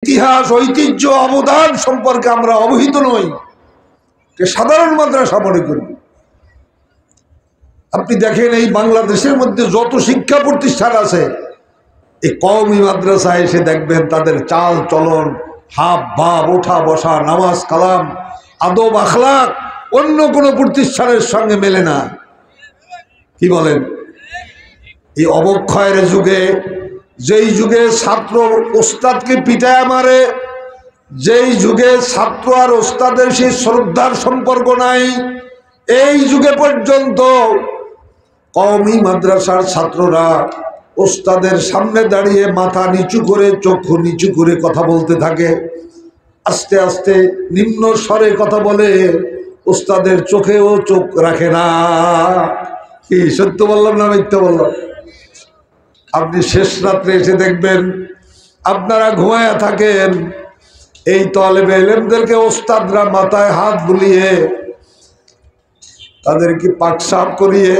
ইতিহাস, ঐতিহ্য, অবদান সম্পর্কে আমরা অবহিত নই, সাধারণ মাদ্রাসা মনে করি। আপনি দেখেন এই বাংলাদেশের মধ্যে যত শিক্ষা প্রতিষ্ঠান আছে, এই কওমি মাদ্রাসায় এসে দেখবেন তাদের চাল চলন, হাব ভাব, ওঠা বসা, নামাজ কালাম, আদব আখলাক অন্য কোনো প্রতিষ্ঠানের সঙ্গে মেলে না। কি বলেন? এই অবক্ষয়ের যুগে, যেই যুগে ছাত্র ওস্তাদকে পিটায় মারে, যেই যুগে ছাত্র আর ওস্তাদের সেই শ্রদ্ধার সম্পর্ক নাই, এই যুগে পর্যন্ত কওমি মাদ্রাসার ছাত্ররা ওস্তাদের সামনে দাঁড়িয়ে মাথা নিচু করে, চক্ষু নিচু করে কথা বলতে থাকে। আস্তে আস্তে নিম্ন স্বরে কথা বলে, ওস্তাদের চোখেও চোখ রাখে না। কি সত্য বললাম না মিথ্যা বললাম? আপনি শেষ রাত্রে এসে দেখবেন আপনারা ঘুমায়া থাকেন, এই তালেবে ইলমদেরকে ওস্তাদরা মাথায় হাত বুলিয়ে তাদেরকে পাক সাফ করিয়ে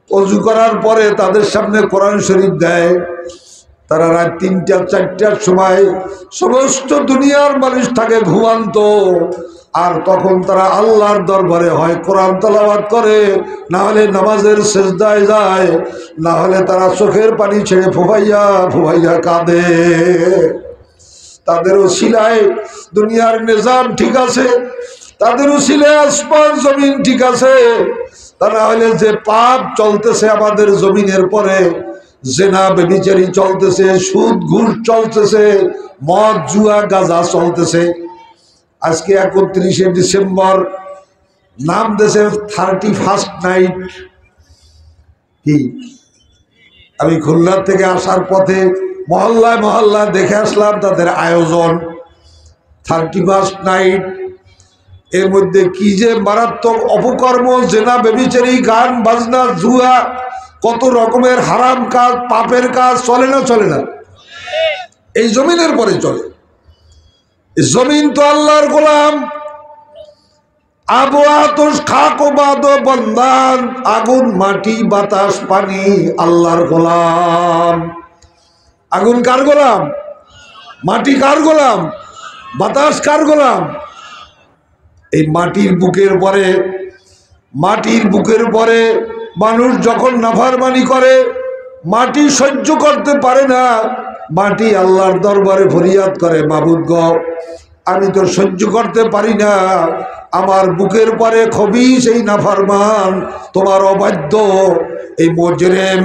অজু করার পরে তাদের সামনে কোরআন শরীফ দেয়। তারা রাত ৩টা ৪টার সময় সমস্ত দুনিয়ার মানুষ থাকে ঘুমান্ত, আর তখন তারা আল্লাহর দরবারে হয় কোরআন তেলাওয়াত করে, না হলে নামাজের সিজদায় যায়, না হলে তারা চোখের পানি ছেড়ে ফুফাইয়া ফুফাইয়া কাঁদে। তাদের ওসিলায় দুনিয়ার নিজাম ঠিক আছে, তাদের ওসিলায় আসমান জমিন ঠিক আছে। তা না হলে যে পাপ চলতেছে আমাদের জমিনের পরে, জেনা বেবিচারি চলতেছে, সুদ ঘুষ চলতেছে, মদ জুয়া গাঁজা চলতেছে। আজকে 31শে ডিসেম্বর, নাম দেশে 31st নাইট। কি আমি খুলনা থেকে আসার পথে মহল্লায় মহল্লায় দেখে আসলাম তাদের আয়োজন 31st নাইট। এর মধ্যে কি যে মারাত্মক অপকর্ম, জেনা বেবিচারি, গান বাজনা, জুয়া, কত রকমের হারাম কাজ, পাপের কাজ চলে না? চলে না? এই জমিনের পরে চলে। জমিন তো আল্লাহর গোলাম। আবহাওয়া খাক বাদ বন্দান, আগুন মাটি বাতাস পানি আল্লাহর গোলাম। আগুন কার গোলাম? মাটি কার গোলাম? বাতাস কার গোলাম? এই মাটির বুকের পরে মানুষ যখন নাফরমানি করে, মাটি সহ্য করতে পারে না, মাটি আল্লাহর দরবারে ফরিয়াদ করে, মাবুদ গো আমি তো সহ্য করতে পারি না, আমার বুকের পরে খবিস এই নাফরমান, তোমার অবাধ্য এই মুজরিম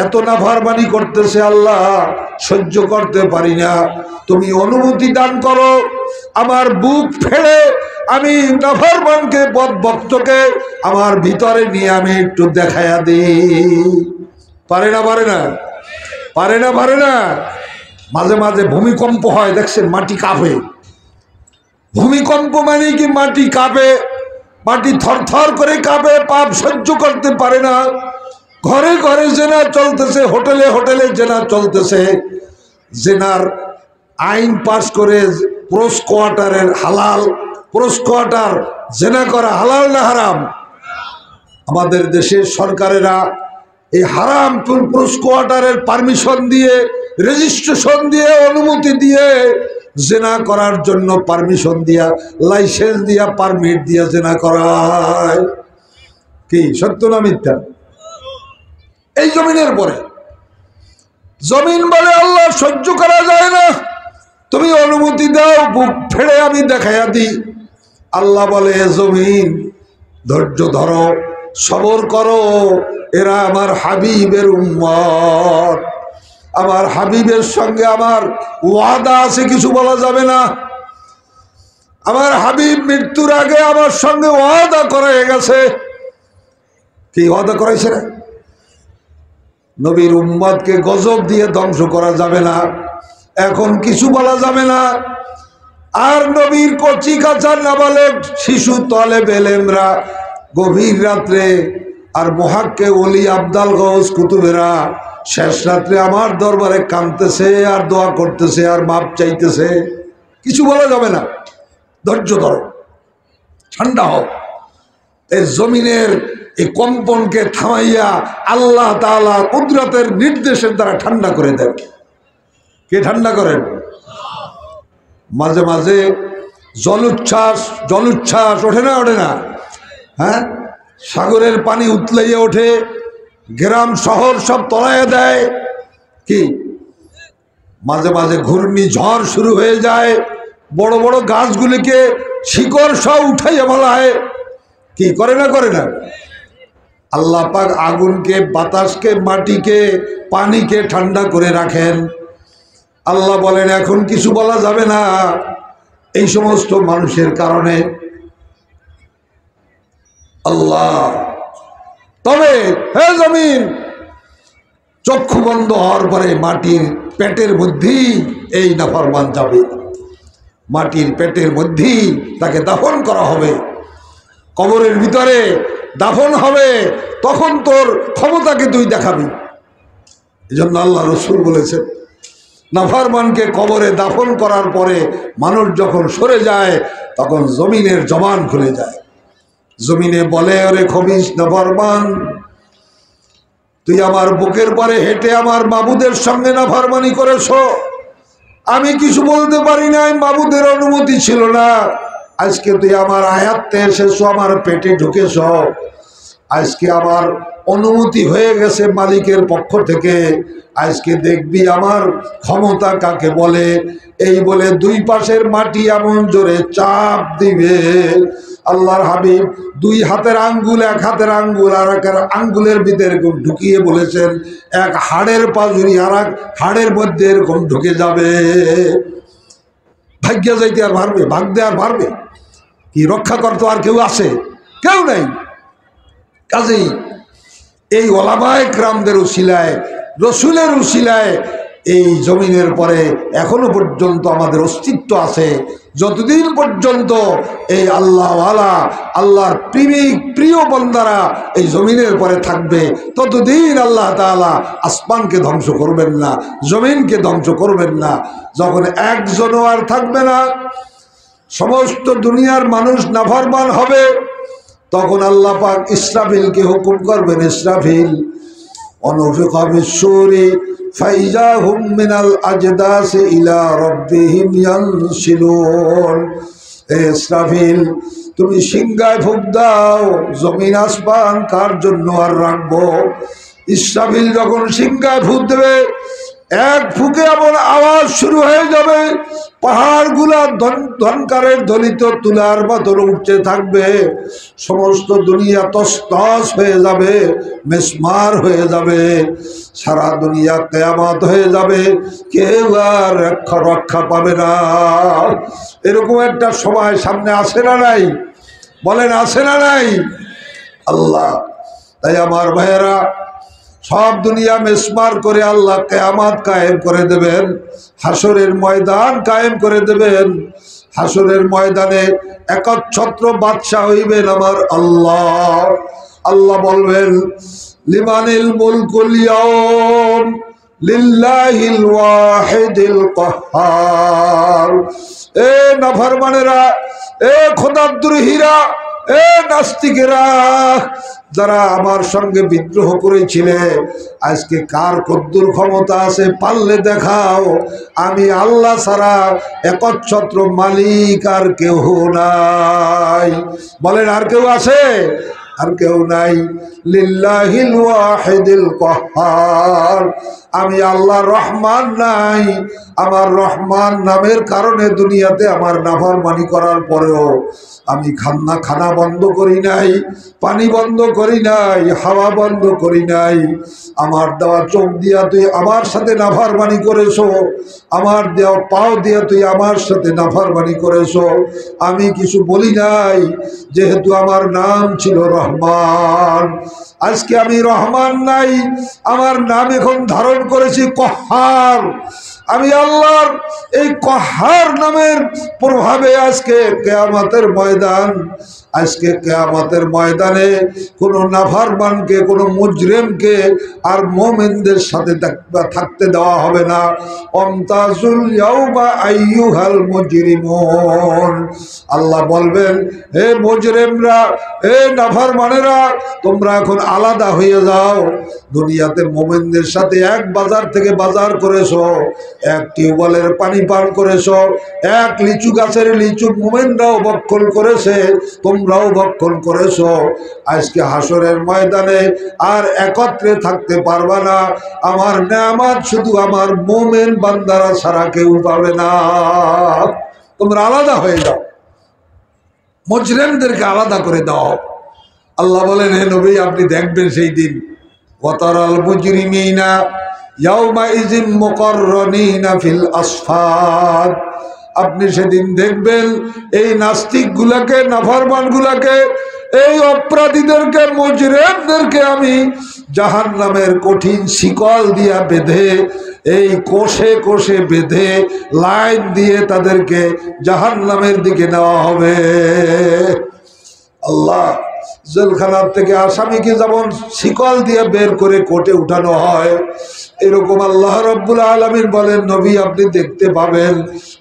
এত নাফরমানি করতেছে, আল্লাহ সহ্য করতে পারি না, তুমি অনুমতি দান করো, আমার বুক ফেড়ে আমি নাফরমানকে, বদভক্তকে আমার ভিতরে নিয়ে আমি একটু দেখায়া দিই। পারে না? পারে না? পারে না? পারে না? মাঝে মাঝে ভূমিকম্প হয়, দেখছেন মাটি কাঁপে। ভূমিকম্প মানে কি? মাটি কাঁপে, মাটি থরথর করে কাঁপে, পাপ সহ্য করতে পারে না। ঘরে ঘরে জেনা চলতেছে, হোটেলে হোটেলে জেনা চলতেছে। জেনার আইন পাস করে পোস্ট কোয়ার্টারের হালাল, পোস্ট কোয়ার্টার জেনা করা হালাল না হারাম? আমাদের দেশের সরকারেরা এই হারাম পোস্ট কোয়ার্টারের পারমিশন দিয়ে, রেজিস্ট্রেশন দিয়ে, অনুমতি দিয়ে, জেনা করার জন্য পারমিশন দিয়া, লাইসেন্স দিয়া, পারমিট দিয়া জেনা করায়। কি সত্য না মিথ্যা? এই জমিনের পরে জমিন বলে আল্লাহ সহ্য করা যায় না, তুমি অনুমতি দাও, বুক ফেড়ে আমি দেখাইয়া দিই। আল্লাহ বলে জমিন ধৈর্য ধরো, সবর করো, এরা আমার হাবিবের উম্মত, আমার হাবিবের সঙ্গে আমার ওয়াদা আছে, কিছু বলা যাবে না। আমার হাবিব মৃত্যুর আগে আমার সঙ্গে ওয়াদা করা গেছে। কি ওয়াদা করাইছে না? নবীর উম্মতকে গজব দিয়ে ধ্বংস করা যাবে না, এখন কিছু বলা যাবে না। আর নবীর কচি কাঁচা নাবালেগ শিশু তালেবে ইলমরা গভীর রাত্রে, আর মুহাক্কিক ওলি আবদাল গৌস কুতুবেরা শেষ রাত্রে আমার দরবারে কাঁদতেছে আর দোয়া করতেছে আর মাপ চাইতেছে। কিছু বলা যাবে না, ধৈর্য ধরো, ঠান্ডা হও। এই জমিনের এই কম্পনকে থামাইয়া আল্লাহ তাআলা কুদরতের নির্দেশের দ্বারা ঠান্ডা করে দেন। কে ঠান্ডা করেন? মাঝে মাঝে জলোচ্ছ্বাস ওঠে না হ্যাঁ, সাগরের পানি উতলাইয়া ওঠে, গ্রাম শহর সব তলাইয়া দেয়। কি মাঝে মাঝে ঘূর্ণি ঝড় শুরু হয়ে যায়, বড় বড় গাছগুলিকে শিকড় সব উঠাইয়া ফেলায়। কি করে না আল্লাহ পাক আগুনকে, বাতাসকে, মাটিকে, পানিকে ঠান্ডা করে রাখেন। আল্লাহ বলেন এখন কিছু বলা যাবে না এই সমস্ত মানুষের কারণে। আল্লাহ তবে হে জমিন, চক্ষু বন্ধ হওয়ার পরে মাটির পেটের মধ্যেই এই নাফরমান যাবে, মাটির পেটের মধ্যেই তাকে দাফন করা হবে, কবরের ভিতরে দাফন হবে, তখন তোর ক্ষমতাকে তুই দেখাবি। এই জন্য আল্লাহ রসুল বলেছেন নাফরমানকে কবরে দাফন করার পরে মানুষ যখন সরে যায় তখন জমিনের জবান খুলে যায়, জমিনে বলে ওরে খবিস নাফরমান, তুই আমার বুকের পরে হেঁটে আমার মাবুদের সঙ্গে নাফরমানি করেছ, আমি কিছু বলতে পারি নাই, মাবুদের অনুমতি ছিল না, আজকে তুই আমার আয়াত্তে এসেছ, আমার পেটে ঢুকেছ, আজকে আমার অনুমতি হয়ে গেছে মালিকের পক্ষ থেকে, আজকে দেখবি আমার ক্ষমতা কাকে বলে। এই বলে দুই পাশের মাটি এমন জোরে চাপ দিবে, আল্লাহর হাবিব দুই হাতের আঙ্গুল, এক হাতের আঙ্গুল আর এক আঙ্গুলের ভিতরে এরকম ঢুকিয়ে বলেছেন, এক হাড়ের পাজুরি আর এক হাড়ের মধ্যে এরকম ঢুকে যাবে। ভাগ্য যাইতে আর পারবে, ভাগতে আর পারবে কি? রক্ষা করতে আর কেউ আছে? কেউ নাই। কাজেই এই ওলামায়ে কেরামদের উসিলায়, রসুলের উসিলায় এই জমিনের পরে এখনো পর্যন্ত আমাদের অস্তিত্ব আছে। যতদিন পর্যন্ত এই আল্লাহওয়ালা, আল্লাহর প্রিয় বান্দারা এই জমিনের পরে থাকবে, ততদিন আল্লাহ তাআলা আসমানকে ধ্বংস করবেন না, জমিনকে ধ্বংস করবেন না। যখন একজনও আর থাকবে না, সমস্ত দুনিয়ার মানুষ নাফরমান হবে, তখন আল্লাহ পাক ইসরাফিলকে হুকুম করবেন, ইসরাফিল অনুফিকা বিসসূরি ফাইজা হুম মিনাল আজদাসি ইলা রাব্বিহিম ইয়ানসিলুন। ইসরাফিল তুমি সিংহায় ফুঁক দাও, জমিন আসমান কার জন্য আর রাখবো? ইসরাফিল যখন সিংহায় ফুঁক দেবে, এক ফুঁকে এমন আওয়াজ শুরু হয়ে যাবে, পাহাড়গুলা ধনকারের দলিত তুলার মতন উঠতে থাকবে, সমস্ত দুনিয়া তছনছ হয়ে যাবে, মেসমার হয়ে যাবে, সারা দুনিয়া কিয়ামত হয়ে যাবে, কেউ আর রক্ষা পাবে না। এরকম একটা সময় সামনে আসে না নাই? বলেন আসে না নাই? আল্লাহ তাই আমার ভাইয়েরা, সব দুনিয়া মেসমার করে আল্লাহ কিয়ামত কায়েম করে দেবেন, হাসরের ময়দান কায়েম করে দেবেন। হাসরের ময়দানে একচ্ছত্র বাদশা হইবেন আমার আল্লাহ। আল্লাহ বলবেন লিমানিল মুলকুল ইয়াউম লিল্লাহিল ওয়াহিদিল কাহ্হার। এ নাফরমানেরা, এ খোদাদ্রোহীরা, এ নাস্তিকেরা, যারা আমার সঙ্গে বিদ্রোহ করেছিলে, আজকে কার কদ্দুর ক্ষমতা আছে পারলে দেখাও। আমি আল্লাহ ছাড়া একচ্ছত্র মালিক আর কেউ নাই। বলেন আর কেউ আছে? আর কেউ নাই। লিল্লাহিল ওয়াহিদিল কাহ্হার। আমি আল্লাহ রহমান নাই, আমার রহমান নামের কারণে দুনিয়াতে আমার নাফরমানি করার পরেও আমি খানা বন্ধ করি নাই, পানি বন্ধ করি নাই, হাওয়া বন্ধ করি নাই। আমার দেওয়া চোখ দিয়া তুই আমার সাথে নাফরমানি করেছো, আমার দেওয়া পাও দিয়া তুই আমার সাথে নাফরমানি করেছো। আমি কিছু বলি নাই, যেহেতু আমার নাম ছিল রহমান। আজকে আমি রহমান নাই, আমার নাম এখন ধারণ করেছি কহ্হার। আমি আল্লাহর এই কহ্হার নামের প্রভাবে আজকে কিয়ামতের ময়দান, আজকে কিয়ামতের ময়দানে কোনো নাফরমানকে, কোনো মুজরিমকে আর মুমিনদের সাথে থাকতে দেওয়া হবে না। আমতাজুল ইয়াউমা আইয়ুহাল মুজরিমুন, আল্লাহ বলবেন, হে মুজরিমরা, হে নাফরমানেরা, তোমরা এখন আলাদা হয়ে যাও। দুনিয়াতে মুমিনদের সাথে এক বাজার থেকে বাজার করেছো, এক টিউবওয়েলের পানি পান করেছো, এক লিচু গাছের লিচু মুমিনরাও ভক্ষণ করেছে, তোমরাও ভক্ষণ করেছো। আজকে হাসরের ময়দানে আর একত্রে থাকতে পারবে না। আমার নেয়ামত শুধু আমার মুমিন বান্দারা ছাড়া কেউ পাবে না। তোমরা আলাদা হয়ে যাও, মুজরিমদেরকে আলাদা করে দাও। আল্লাহ বলেন, হে নবী, আপনি দেখবেন সেই দিন, ওয়াতারাল মুজরিমিনা ইয়াউমাইযিন মুকাররানিনা ফিল আসফাদ, আপনি সেদিন দেখবেন এই নাস্তিকগুলাকে, নাফরমানগুলাকে, এই অপরাধীদেরকে, মুজরিমদেরকে আমি জাহান্নামের কঠিন শিকল দিয়া বেঁধে, এই কোষে কোষে বেঁধে লাইন দিয়ে তাদেরকে জাহান্নামের দিকে নেওয়া হবে। আল্লাহ, জেলখানার থেকে আসামিকে যেমন শিকল দিয়ে বের করে কোর্টে উঠানো হয়, এরকম আল্লাহ রাব্বুল আলামিন বলেন, নবী আপনি দেখতে পাবেন।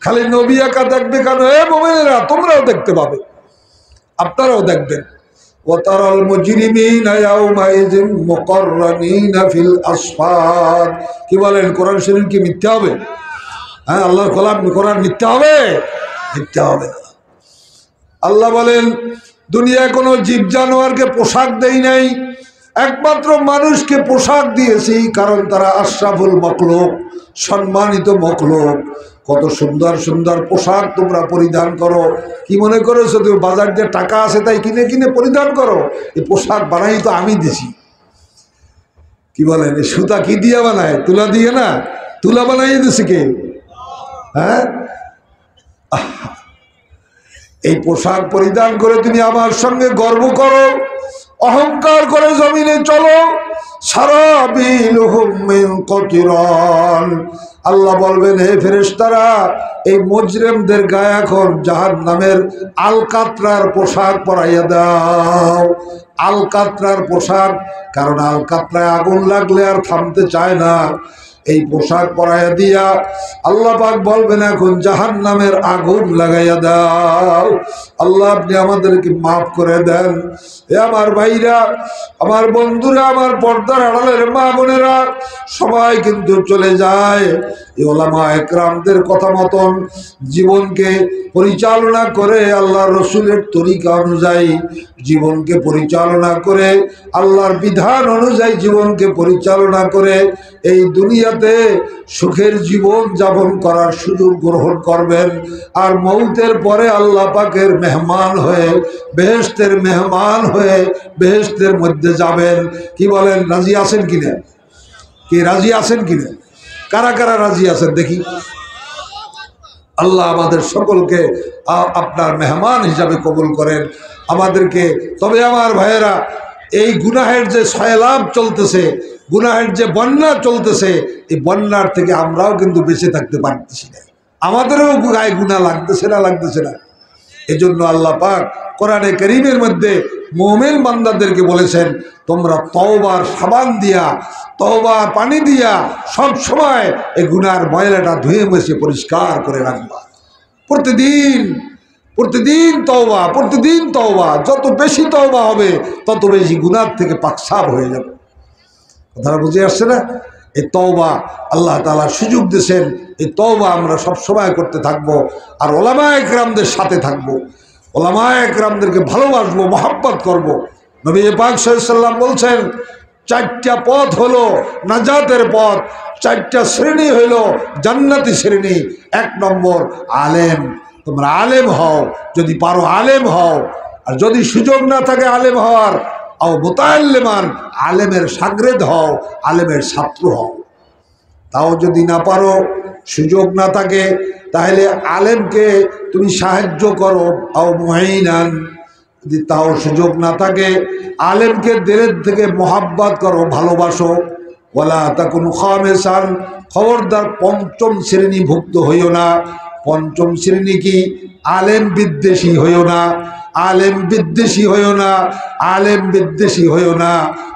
খালি নবী একা দেখবে কেন? এ মুমিনেরা, তোমরাও দেখতে পাবে, আপনারাও দেখবেন। ওয়াতারাল মুজরিমিনা ইয়াউমাইযিন মুকাররানিনা ফিল আসফাদ। কি বলেন, কোরআন শরীফ কি মিথ্যা হবে? হ্যাঁ, আল্লাহর কালাম, কোরআন মিথ্যা হবে? মিথ্যা হবে না। আল্লাহ বলেন, দুনিয়ায় কোনো জীব জানোয়ারকে পোশাক দেই নাই, একমাত্র মানুষকে পোশাক দিয়েছি, কারণ তারা আশরাফুল মখলুক, সম্মানিত মখলুক। কত সুন্দর সুন্দর পোশাক তোমরা পরিধান করো। কি মনে করেছো তুমি বাজার যে টাকা আছে তাই কিনে কিনে পরিধান করো? এই পোশাক বানাই তো আমি দিছি। কি বলেন, এই সুতা কি দিয়ে বানায়? তুলা দিয়ে না? তুলা বানাইয়ে দিছি কে? হ্যাঁ, এই পোশাক পরিধান করে তুমি আমার সঙ্গে গর্ব করো, অহংকার করে জমিনে চলো। সারাবিলুহুম মিন কতিরান, আল্লাহ বলবেন, হে ফেরেশতারা, এই মুজরিমদের গায়ে এখন জাহান্নামের আলকাতরার পোশাক পরাইয়া দাও। আলকাতরার পোশাক, কারণ আলকাতরায় আগুন লাগলে আর থামতে চায় না। এই পোশাক পরাইয়া দিয়া আল্লাহ পাক বলবেন, এখন জাহান্নামের আগুন লাগাইয়া দাও। আল্লাহ, আপনি আমাদেরকে মাফ করে দেন। এ আমার ভাইরা, আমার বন্ধুরা, আমার পর্দার আড়ালের মা বোনেরা, সবাই কিন্তু চলে যায় এই ওলামা একরামদের কথা মতন জীবনকে পরিচালনা করে, আল্লাহর রসুলের তরিকা অনুযায়ী জীবনকে পরিচালনা করে, আল্লাহর বিধান অনুযায়ী জীবনকে পরিচালনা করে এই দুনিয়াতে সুখের জীবন যাপন করার সুযোগ গ্রহণ করবেন। আর মৌতের পরে আল্লাহ পাকের মেহমান হয়ে, বেহেশতের মেহমান হয়ে বেহেশতের মধ্যে যাবেন। কি বলেন, রাজি আছেন কিনা? কি রাজি আছেন কিনা? কারা কারা রাজি আছেন দেখি? আল্লাহ আমাদের সকলকে আপনার মেহমান হিসাবে কবুল করেন আমাদেরকে। তবে আমার ভাইয়েরা, এই গুনাহের যে সয়লাভ চলতেছে, গুনাহের যে বন্যা চলতেছে, এই বন্যার থেকে আমরাও কিন্তু বেঁচে থাকতে পারতেছি না। আমাদেরও গায়ে গুনাহ লাগতেছে না? লাগতেছে না? এজন্য আল্লাহ পাক কোরআনে কারীমের মধ্যে মুমিন বান্দাদেরকে বলেছেন, তোমরা তওবার সাবান দিয়া, তওবার পানি দিয়া সব সময় এই গুনার ময়লাটা ধুয়ে মুছে পরিষ্কার করে রাখবা। প্রতিদিন প্রতিদিন তওবা, প্রতিদিন তওবা। যত বেশি তওবা হবে তত বেশি গুনার থেকে পাকসাফ হয়ে যাবে। কথাটা বুঝে আসছে না? এই তওবা আল্লাহ তাআলা সুযোগ দিয়েছেন, এই তওবা আমরা সব সময় করতে থাকবো। আর ওলামা একরামদের সাথে থাকবো, ওলামা একরামদেরকে ভালোবাসবো, মহব্বত করব। নবী পাক সাল্লাল্লাহু আলাইহি ওয়াসাল্লাম বলছেন, চারটা পথ হলো নাজাতের পথ, চারটা শ্রেণী হইল জান্নাতি শ্রেণী। এক নম্বর আলেম। তোমরা আলেম হও, যদি পারো আলেম হও, আর যদি সুযোগ না থাকে আলেম হওয়ার, আও মুতাআল্লিমান, আলেমের শাগরেদ হও, আলেমের ছাত্র হও। তাও যদি না পারো, সুযোগ না থাকে, তাহলে আলেমকে তুমি সাহায্য করো, আও মুঈনান। যদি তাও সুযোগ না থাকে, আলেমকে দিলের থেকে মোহাব্বত করো, ভালোবাসো। ওয়ালা তাকুনু খামিসান, খবরদার পঞ্চম শ্রেণীভুক্ত হইও না। পঞ্চম শ্রেণী কি? আলেম বিদ্বেষী হইও না। আলেম বিদ্বেষী হইও না, আলেম বিদ্বেষী হইও না।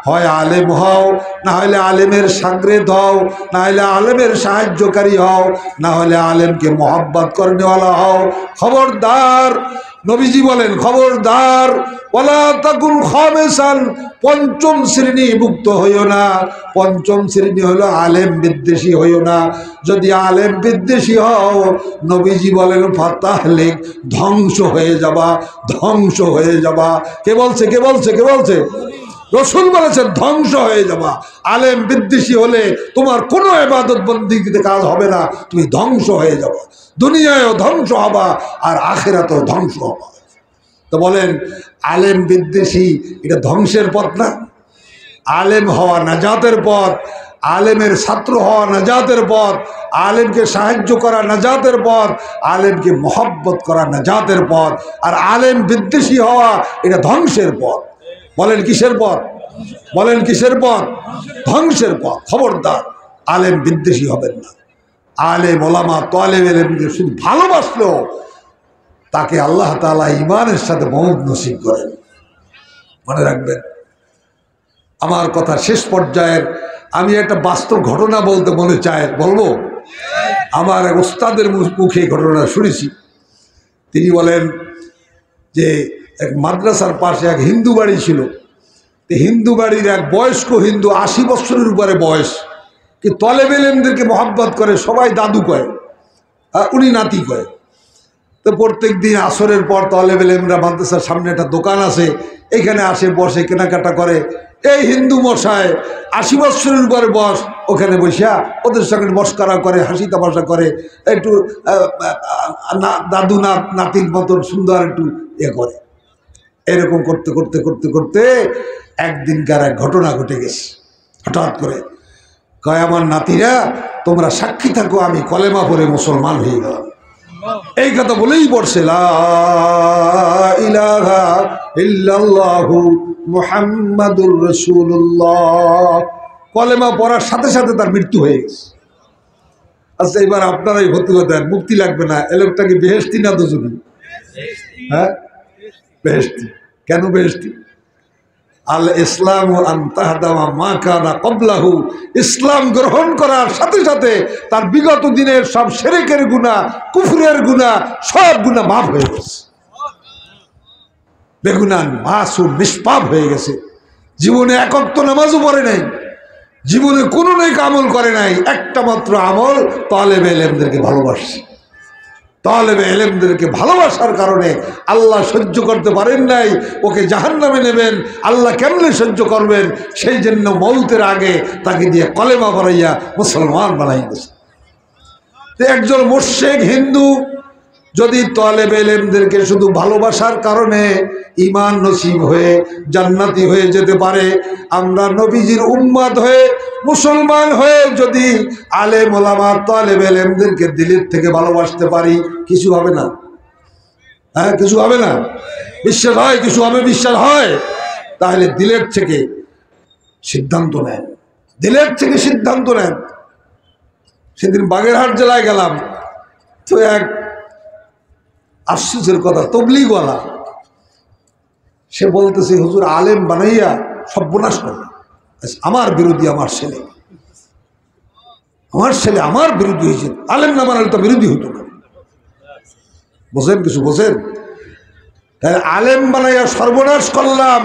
হয় আলেম হও, না হলে আলেমের শাগরেদ হও, না হলে আলেমের সাহায্যকারী হও, না হলে আলেমকে মহব্বত করনেওয়ালা হও। খবরদার, নবীজি বলেন খবরদার, ওয়ালা তাকুন খামেসান, পঞ্চম শ্রেণী ভুক্ত হইও না। পঞ্চম শ্রেণী হলো আলেম বিদ্বেষী হইও না। যদি আলেম বিদ্বেষী হও, নবীজি বলেন ফাতাহলিক, ধ্বংস হয়ে যাবা, ধ্বংস হয়ে যাবা। কে বলছে? কে বলছে? কে বলছে? রসুল বলেছেন ধ্বংস হয়ে যাবা। আলেম বিদ্বেষী হলে তোমার কোনো ইবাদত বন্দেগীতে কাজ হবে না, তুমি ধ্বংস হয়ে যাবা। দুনিয়ায়ও ধ্বংস হবা আর আখিরাতেও ধ্বংস হবা। তো বলেন আলেম বিদ্বেষী এটা ধ্বংসের পথ না? আলেম হওয়া নাজাতের পথ, আলেমের ছাত্র হওয়া নাজাতের পথ, আলেমকে সাহায্য করা নাজাতের পথ, আলেমকে মহব্বত করা নাজাতের পথ। আর আলেম বিদ্বেষী হওয়া এটা ধ্বংসের পথ। বলেন কিসের পথ? বলেন কিসের পথ? ধ্বংসের পথ। খবরদার আলেম বিদ্বেষী হবেন না। আলেম ওলামা তালেব ইলমকে শুধু ভালোবাসলো তাকে আল্লাহ তাআলা ঈমানের সাথে মওত নসিব করেন। মনে রাখবেন। আমার কথা শেষ পর্যায়ের আমি একটা বাস্তব ঘটনা বলতে মনে চাই, বলবো? আমার এক ওস্তাদের মুখে ঘটনা শুনেছি। তিনি বলেন যে এক মাদ্রাসার পাশে এক হিন্দু বাড়ি ছিল। হিন্দু বাড়ির এক বয়স্ক হিন্দু, 80 বছরের উপরে বয়স, কি তলেব ইলমদেরকে মহব্বত করে, সবাই দাদু কয়, উনি নাতি কয়। তো প্রত্যেক দিন আসরের পর তলেব ইলমরা, মাদ্রাসার সামনে একটা দোকান আছে, এখানে আসে বসে কেনাকাটা করে। এই হিন্দু মশাই 80 বছরের উপরে বয়স, ওখানে বসিয়া ওদের সঙ্গে মস্করা করে, হাসি তামাশা করে, একটু দাদু নাতির মতন সুন্দর একটু করে। এরকম করতে করতে করতে করতে একদিনকার এক ঘটনা ঘটে গেছে। হঠাৎ করে কয়, আমার নাতিরা তোমরা সাক্ষী থাকো, আমি কলেমা পড়ে মুসলমান হয়ে গেলাম। এই কথা বলেই পড়ছে লা ইলাহা ইল্লাল্লাহু মুহাম্মাদুর রাসূলুল্লাহ। কলেমা পড়ার সাথে সাথে তার মৃত্যু হয়ে গেছে। আচ্ছা এবার আপনারাই ফতোয়া দেন, মুক্তি লাগবে না, এ লোকটা কি বেহেশতি না দোজখী? হ্যাঁ বেহেশতি। কেন বেহেশতি? আল ইসলাম আনতাহদামা মা কানা ক্বাবলাহু, ইসলাম গ্রহণ করার সাথে সাথে তার বিগত দিনের সব শিরকের গুনাহ, কুফরের গুনাহ, সব গুনাহ মাফ হয়ে গেছে। বেগুনাহ মাসুম, নিষ্পাপ হয়ে গেছে। জীবনে এক ওয়াক্ত নামাজও পড়ে নাই, জীবনে কোনো নেক আমল করে নাই, একটা মাত্র আমল তালেব ইলমদেরকে ভালোবাসে। তালেবে ইলমদেরকে ভালোবাসার কারণে আল্লাহ সহ্য করতে পারেন নাই, ওকে জাহান্নামে নেবেন, আল্লাহ কেমনে সহ্য করবেন? সেই জন্য মৌতের আগে তাকে দিয়ে কলেমা পড়াইয়া মুসলমান বানাই গেছে। একজন মুশরিক হিন্দু যদি তালেবে ইলমদেরকে শুধু ভালোবাসার কারণে ঈমান নসিব হয়ে জান্নাতি হয়ে যেতে পারে, আমরা নবীজির উম্মত হয়ে মুসলমান হয়ে যদি আলেম ওলামা তালেবে ইলমদেরকে দিলের থেকে ভালোবাসতে পারি, কিছু হবে না? হ্যাঁ কিছু হবে না? বিশ্বাস হয় কিছু হবে? বিশ্বাস হয়? তাহলে দিলের থেকে সিদ্ধান্ত নেন, দিলের থেকে সিদ্ধান্ত নেন। সেদিন বাগেরহাট জেলায় গেলাম, তো এক আশ্চর্যের কথা, তবলিগওয়ালা, সে বলতেছে হুজুর আলেম বানাইয়া সর্বনাশ করল। আমার বিরোধী আমার ছেলে, আমার বিরোধী হয়েছে, আলেম না বানালে তো বিরোধী হতো না। বোঝেন কিছু? বোঝেন? তাই আলেম বানাইয়া সর্বনাশ করলাম,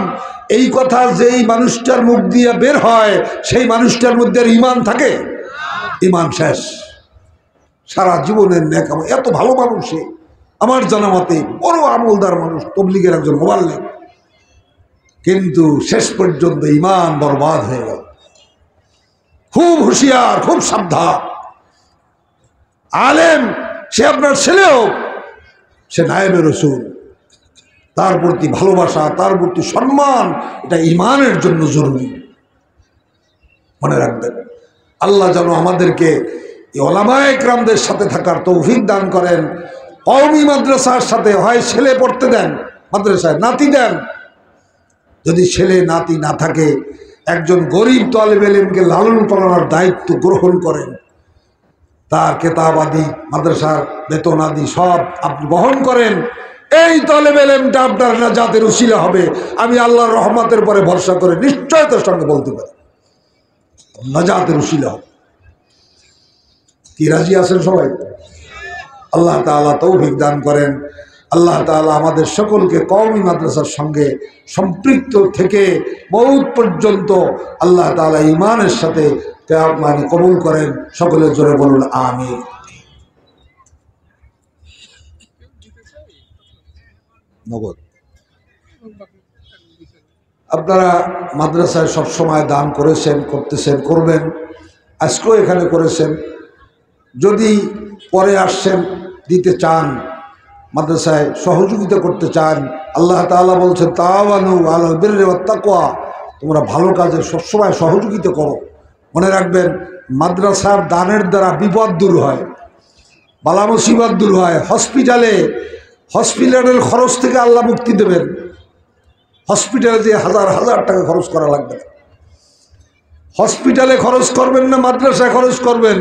এই কথা যেই মানুষটার মুখ দিয়ে বের হয়, সেই মানুষটার মধ্যে আর ঈমান থাকে? ঈমান শেষ। সারা জীবনের নেক আমল, এত ভালো মানুষ সে, আমার জানা মতে বড় আমলদার মানুষ, তবলিগের একজন মোবাল্লিগ, কিন্তু শেষ পর্যন্ত ঈমান বরবাদ হয়ে গেল। খুব হুঁশিয়ার, খুব সাবধান। আলেম সে আপনার ছেলেও, সে নায়েবে রাসূল, তার প্রতি ভালোবাসা, তার প্রতি সম্মান, এটা ঈমানের জন্য জরুরি। মনে রাখবেন। আল্লাহ যেন আমাদেরকে এই ওলামায়ে কেরামদের সাথে থাকার তৌফিক দান করেন। কওমি মাদ্রাসার সাথে হয় ছেলে পড়তে দেন, মাদ্রাসায় নাতি দেন। যদি ছেলে নাতি না থাকে, একজন গরিব তালেবে ইলমকে লালন পালনের দায়িত্ব গ্রহণ করেন, তার কেতাব আদি, মাদ্রাসার বেতন আদি সব আপনি বহন করেন। এই তলেব ইলমটা আপনার নাজাতের উসিলা হবে। আমি আল্লাহর রহমতের পরে ভরসা করে নিশ্চয়তার সঙ্গে বলতে পারি নাজাতের উসিলা হবে। কি রাজি আছেন সবাই? আল্লাহ তাআলা তৌফিক দান করেন। আল্লাহ তাআলা আমাদের সকলকে কওমি মাদ্রাসার সঙ্গে সম্পৃক্ত থেকে মওত পর্যন্ত আল্লাহ তাআলা ঈমানের সাথে মানে কবুল করেন। সকলে জোরে বলুন আমিন। নগদ আপনারা মাদ্রাসায় সবসময় দান করেছেন, করতেছেন, করবেন, আজকেও এখানে করেছেন। যদি পরে আসছেন, দিতে চান, মাদ্রাসায় সহযোগিতা করতে চান, আল্লাহ তাআলা বলছেন তাআওয়ানু আলাল বিররি ওয়াত তাকওয়া, তোমরা ভালো কাজে সবসময় সহযোগিতা করো। মনে রাখবেন, মাদ্রাসার দানের দ্বারা বিপদ দূর হয়, বালা মুসিবত দূর হয়। হসপিটালের খরচ থেকে আল্লাহ মুক্তি দেবেন। হসপিটালে যে হাজার হাজার টাকা খরচ করা লাগবে না। হসপিটালে খরচ করবেন না মাদ্রাসায় খরচ করবেন,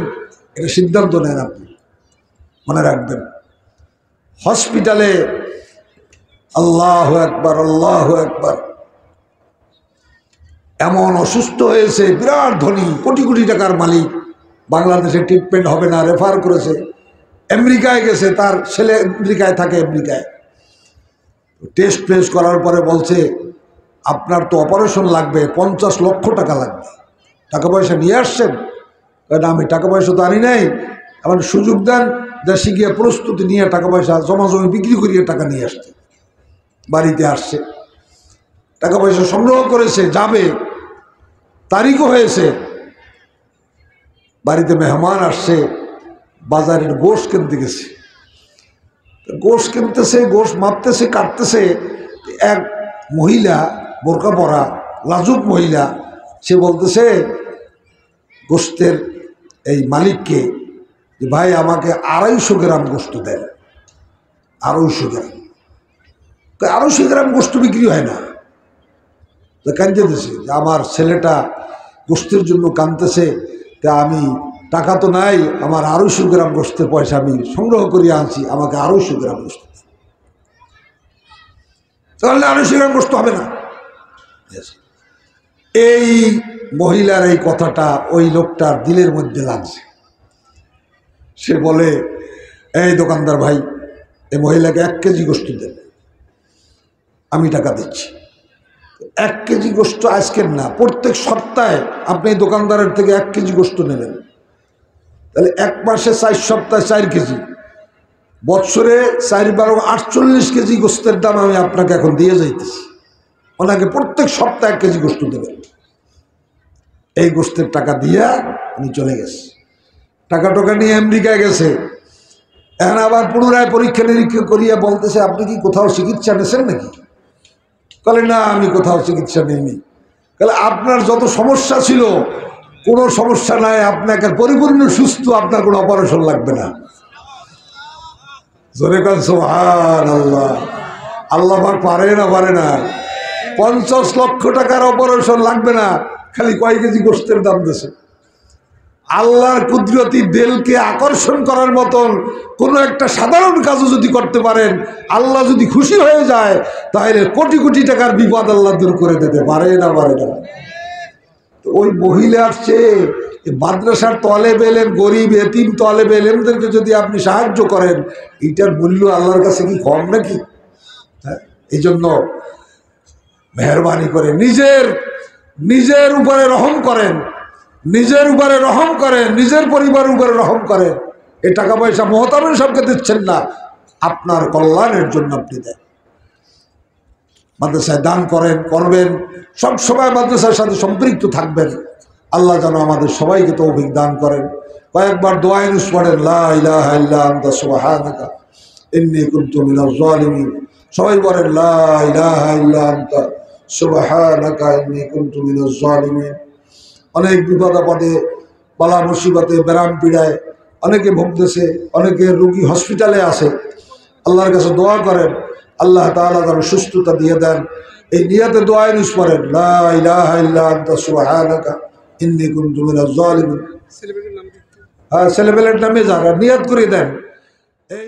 এটা সিদ্ধান্ত নেন আপনি। মনে রাখবেন, হসপিটালে আল্লাহু আকবার, আল্লাহু আকবার, এমন অসুস্থ হয়েছে, বিরাট ধনী, কোটি কোটি টাকার মালিক, বাংলাদেশে ট্রিটমেন্ট হবে না, রেফার করেছে, আমেরিকায় গেছে, তার ছেলে আমেরিকায় থাকে, আমেরিকায় টেস্ট করার পরে বলছে আপনার তো অপারেশন লাগবে, 50 লক্ষ টাকা লাগবে। টাকা পয়সা নিয়ে আসছেন? কারণ আমি টাকা পয়সা তো আনি নাই, আমার সুযোগ দেন, দেশে গিয়ে প্রস্তুতি নিয়ে টাকা পয়সা জমা জমি বিক্রি করিয়ে টাকা নিয়ে আসছে। বাড়িতে আসছে, টাকা পয়সা সংগ্রহ করেছে, যাবে, তারিখও হয়েছে, বাড়িতে মেহমান আসছে, বাজারের গোশ কিনতে গেছে। গোশ কিনতেছে, গোশ মাপতেছে, কাটতেছে, এক মহিলা, বোরকা পরা লাজুক মহিলা, সে বলতেছে গোশতের এই মালিককে যে ভাই আমাকে 250 গ্রাম গোশত দেন। 250 গ্রাম, 250 গ্রাম গোশত বিক্রি হয় না। তো কাঁদতেছে যে আমার ছেলেটা গোশতের জন্য কাঁদতেছে, তা আমি টাকা তো নাই, আমার 250 গ্রাম গোশতের পয়সা আমি সংগ্রহ করিয়ে আনছি, আমাকে 250 গ্রাম গোশত। তাহলে 250 গ্রাম গোশত হবে না। এই মহিলার এই কথাটা ওই লোকটার দিলের মধ্যে লাগছে। সে বলে, এই দোকানদার ভাই, এই মহিলাকে 1 কেজি গোশত দেন, আমি টাকা দিচ্ছি। 1 কেজি গোশত আজকের না, প্রত্যেক সপ্তাহে আপনি দোকানদারের থেকে 1 কেজি গোশত নেবেন। তাহলে 1 মাসে 4 সপ্তাহে 4 কেজি, বৎসরে 4 × 48 কেজি গোশতের দাম আমি আপনাকে এখন দিয়ে যাইতেছি। ওনাকে প্রত্যেক সপ্তাহে 1 কেজি গোশত দেবেন। এই গোশতের টাকা দিয়া উনি চলে গেছে, টাকা নিয়ে আমেরিকায় গেছে। এখন আবার পুনরায় পরীক্ষা নিরীক্ষা করিয়া বলতেছে আপনি কি কোথাও চিকিৎসা নিয়েছেন নাকি? বলে না, আমি কোথাও চিকিৎসা নিইনি। তাহলে আপনার যত সমস্যা ছিল কোনো সমস্যা নাই, আপনাকে পরিপূর্ণ সুস্থ, আপনার কোনো অপারেশন লাগবে না। জোরে কান সুবহানাল্লাহ। আল্লাহ পাক পারে না 50 লক্ষ টাকার অপারেশন লাগবে না, খালি কয় কেজি গোশতের দাম দিয়েছে। আল্লাহর কুদরতি দিলকে আকর্ষণ করার মতন কোনো একটা সাধারণ কাজও যদি করতে পারেন, আল্লাহ যদি খুশি হয়ে যায়, তাহলে কোটি কোটি টাকার বিপদ আল্লাহ দূর করে দিতে পারে না। তো ওই মহিলার চেয়ে মাদ্রাসার তলেব ইলম, গরিব এতিম তলেব ইলমদেরকে যদি আপনি সাহায্য করেন, এটার মূল্য আল্লাহর কাছে কি কম নাকি? হ্যাঁ, এই জন্য মেহরবানি করে নিজের উপরে রহম করেন, নিজের উপরে রহম করেন, নিজের পরিবারের উপরে রহম করেন। এই টাকা পয়সা মোহতামিম সবকে দিচ্ছেন না, আপনার কল্যাণের জন্য আপনি দেন। মাদ্রাসায় দান করেন, করবেন, সবসময় মাদ্রাসার সাথে সম্পৃক্ত থাকবেন। আল্লাহ যেন আমাদের সবাইকে তৌফিক দান করেন। কয়েকবার দোয়া ইউনুস পড়েন, লা ইলাহা ইল্লা আনতা সুবহানাকা ইন্নী কুনতু মিনাজ জালিমিন। সবাই বলেন লা ইলাহা ইল্লা আনতা সুবহানাকা ইন্নী কুনতু মিনাজ জালিমিন। অনেক বিপদ আপদে, বালা মুসিবতে, ব্যারাম পীড়ায় অনেকে ভুগতেছে, অনেকে রোগী হসপিটালে আছে। আল্লাহর কাছে দোয়া করেন, আল্লাহ তাআলা যেন সুস্থতা দিয়ে দেন। এই নিয়তে দোয়া ইউনুস পড়েন, লা ইলাহা ইল্লা আনতা সুবহানাকা ইন্নী কুনতু মিনাজ জালিমিন। হ্যাঁ, ছেলেবেলের নামে যারা নিয়ত করে দেন, এই